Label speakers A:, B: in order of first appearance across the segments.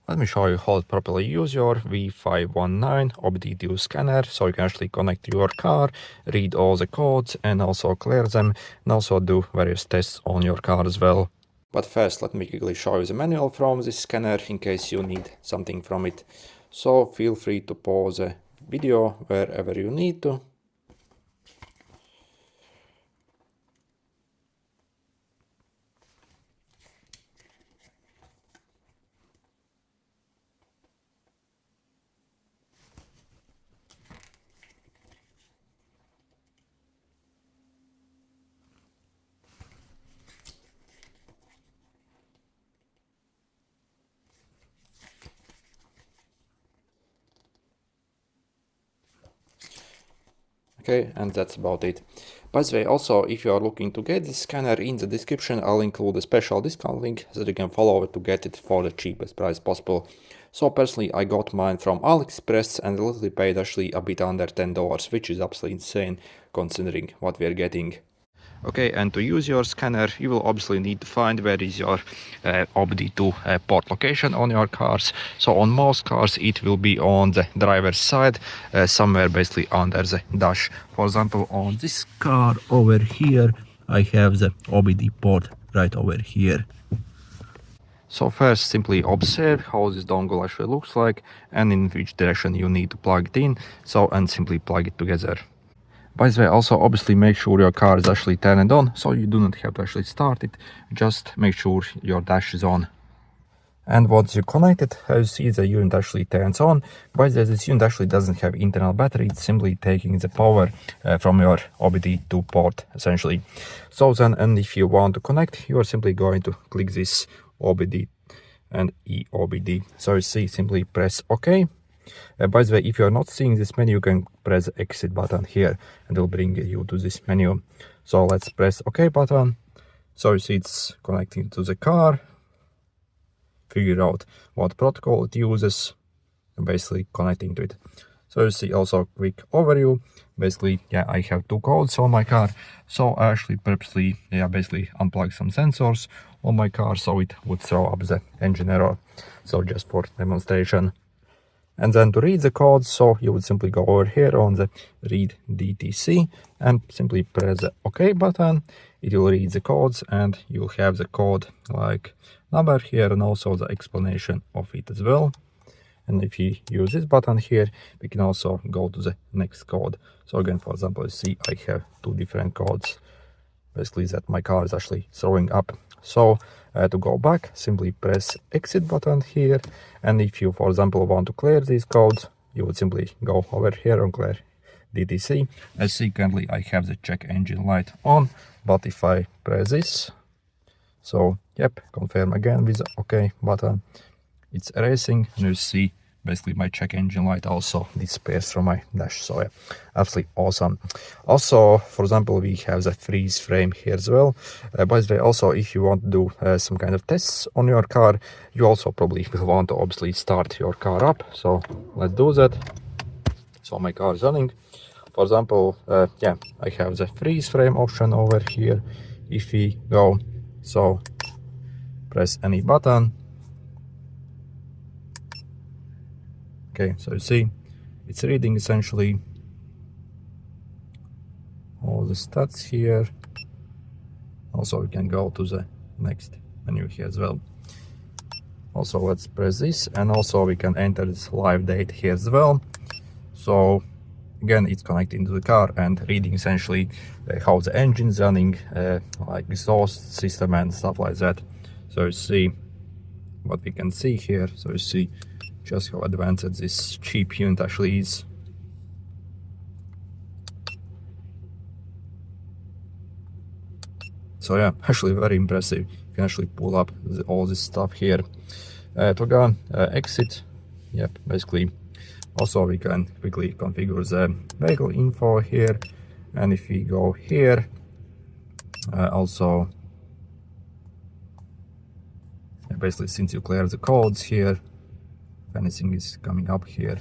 A: Let me show you how to properly use your V519 OBD2 scanner, so you can actually connect to your car, read all the codes and also clear them, and also do various tests on your car as well. But first, let me quickly show you the manual from this scanner in case you need something from it. So feel free to pause the video wherever you need to. Okay, and that's about it. By the way, also, if you are looking to get this scanner, in the description I'll include a special discount link so that you can follow it to get it for the cheapest price possible. So personally, I got mine from AliExpress and literally paid actually a bit under $10, which is absolutely insane considering what we are getting. Okay, and to use your scanner, you will obviously need to find where is your OBD2 port location on your cars. So on most cars, it will be on the driver's side, somewhere basically under the dash. For example, on this car over here, I have the OBD port right over here. So first, simply observe how this dongle actually looks like and in which direction you need to plug it in. So, and simply plug it together. By the way, also obviously make sure your car is actually turned on, so you do not have to actually start it, just make sure your dash is on. And once you connect it, as you see, the unit actually turns on. By the way, this unit actually doesn't have internal battery, it's simply taking the power from your OBD2 port, essentially. So then, and if you want to connect, you are simply going to click this OBD and EOBD. So you see, simply press OK. By the way, if you are not seeing this menu, you can press the exit button here and it will bring you to this menu. So let's press OK button. So you see it's connecting to the car, figure out what protocol it uses, and basically connecting to it. So you see also quick overview. Basically, yeah, I have two codes on my car. So I actually purposely, basically unplug some sensors on my car so it would throw up the engine error. So just for demonstration. And then to read the codes, so you would simply go over here on the read DTC and simply press the OK button. It will read the codes and you'll have the code like number here and also the explanation of it as well. And if you use this button here, we can also go to the next code. So again, for example, you see I have two different codes, basically that my car is actually throwing up. So to go back, simply press exit button here. And if you, for example, want to clear these codes, you would simply go over here and clear DTC. As see, currently I have the check engine light on, but if I press this, so yep, confirm again with the OK button, it's erasing, and you see basically my check engine light also disappears from my dash. So yeah, absolutely awesome. Also, for example, we have the freeze frame here as well. By the way, also if you want to do some kind of tests on your car, you also probably will want to obviously start your car up. So let's do that. So my car is running. For example, yeah, I have the freeze frame option over here. If we go, so press any button. Okay, so you see, it's reading essentially all the stats here. Also, we can go to the next menu here as well. Also, let's press this, and also we can enter this live date here as well. So again, it's connecting to the car and reading essentially how the engine's running, like exhaust system and stuff like that. So you see what we can see here. So you see just how advanced this cheap unit actually is. So yeah, actually very impressive. You can actually pull up all this stuff here. To go exit, yep, basically. Also we can quickly configure the vehicle info here, and if we go here, also basically since you clear the codes here, if anything is coming up here.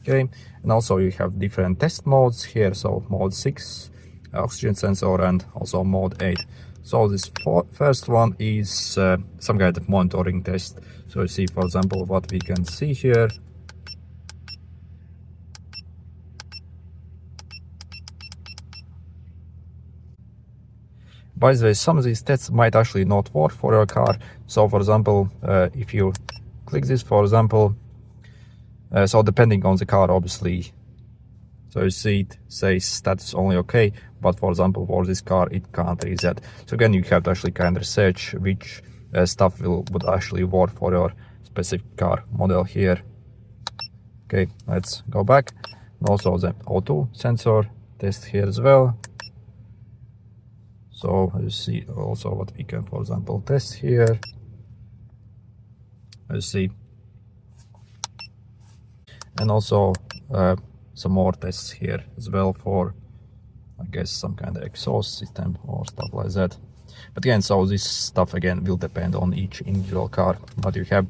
A: Okay, and also you have different test modes here, so mode 6 oxygen sensor and also mode 8. So this first one is some kind of monitoring test. So you see, for example, what we can see here. By the way, some of these tests might actually not work for your car. So for example, if you click this, for example, so depending on the car, obviously, so you see it says status only okay, but for example, for this car, it can't reset. So again, you have to actually kind of research which stuff would actually work for your specific car model here. Okay, let's go back. And also the O2 sensor test here as well. So you see also what we can, for example, test here. You see, and also some more tests here as well for, I guess, some kind of exhaust system or stuff like that. But again, so this stuff again will depend on each individual car what you have.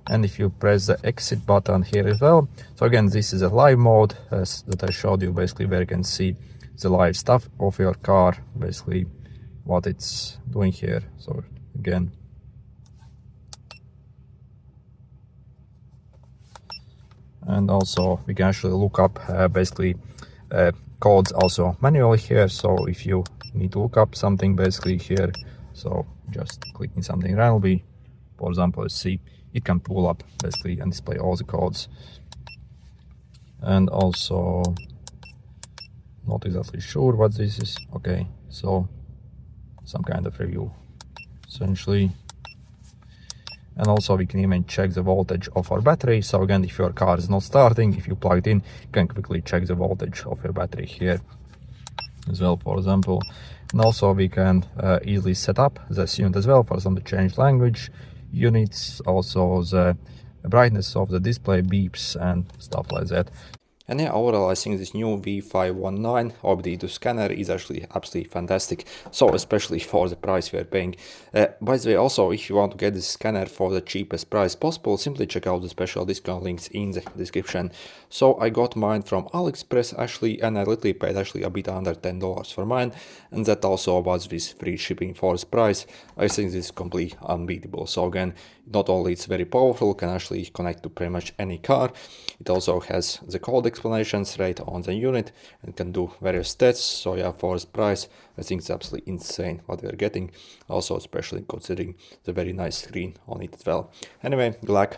A: And if you press the exit button here as well, so again, this is a live mode that I showed you, basically where you can see the live stuff of your car, basically what it's doing here. So again, and also we can actually look up basically codes also manually here. So if you need to look up something basically here, so just clicking something randomly, for example, you see it can pull up basically and display all the codes. And also not exactly sure what this is. Okay, so some kind of review essentially. And also we can even check the voltage of our battery. So again, if your car is not starting, if you plug it in, you can quickly check the voltage of your battery here as well, for example. And also we can easily set up this unit as well, for example, change language units, also the brightness of the display, beeps and stuff like that. And yeah, overall I think this new V519 OBD2 scanner is actually absolutely fantastic, so especially for the price we are paying. By the way, also if you want to get this scanner for the cheapest price possible, simply check out the special discount links in the description. So I got mine from AliExpress actually, and I literally paid actually a bit under $10 for mine, and that also was with free shipping for this price. I think this is completely unbeatable. So again, not only it's very powerful, can actually connect to pretty much any car, it also has the code explanations right on the unit and can do various tests. So yeah, for this price, I think it's absolutely insane what we're getting. Also, especially considering the very nice screen on it as well. Anyway, good luck.